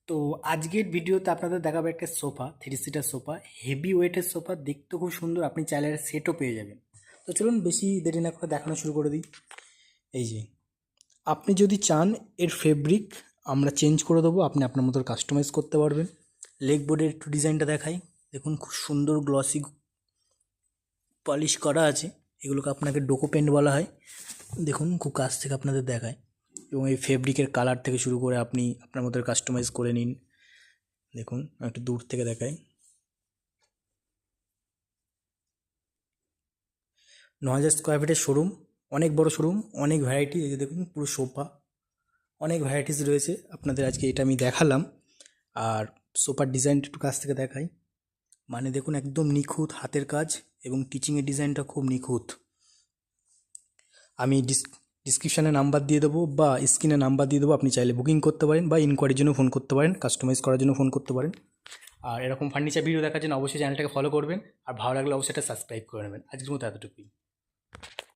তো আজকের ভিডিওতে আপনাদের দেখাবো একটা sofa, three seater sofa, heavy ওয়েটের সোফা, দেখতে খুব সুন্দর। আপনি চাইলে সেটও পেয়ে যাবেন। তো চলুন বেশি দেরি না করে দেখানো শুরু করে দিই। এই যে, আপনি যদি চান এর ফেব্রিক আমরা চেঞ্জ করে দেবো, আপনি আপনার মতো কাস্টমাইজ করতে পারবেন। লেগ বোর্ডের একটু ডিজাইনটা দেখাই, দেখুন খুব সুন্দর গ্লসি পলিশ করা আছে। এগুলোকে আপনাকে ডোকো পেন্ট বলা হয়। দেখুন খুব কাছ থেকে আপনাদের দেখায়, এবং এই ফেব্রিকের কালার থেকে শুরু করে আপনি আপনার মতো কাস্টমাইজ করে নিন। দেখুন একটু দূর থেকে দেখাই। 9,000 স্কোয়ার ফিটের শোরুম, অনেক বড় শোরুম, অনেক ভ্যারাইটি। এই যে দেখুন পুরো সোফা, অনেক ভ্যারাইটিস রয়েছে। আপনাদের আজকে এটা আমি দেখালাম। আর সোফার ডিজাইনটা একটু কাছ থেকে দেখাই, মানে দেখুন একদম নিখুঁত হাতের কাজ, এবং টিচিংয়ের ডিজাইনটা খুব নিখুঁত। আমি ডিসক্রিপশানে নাম্বার দিয়ে দেবো বা স্ক্রিনে নাম্বার দিয়ে দেবো, আপনি চাইলে বুকিং করতে পারেন বা ইনকোয়ারির জন্য ফোন করতে পারেন, কাস্টমাইজ করার জন্য ফোন করতে পারেন। আর এরকম ফার্নিচার ভিডিও দেখার জন্য অবশ্যই চ্যানেলটাকে ফলো করবেন, আর ভালো লাগলে অবশ্যই এটা সাবস্ক্রাইব করে নেবেন। আজকের মতো এতটুকুই।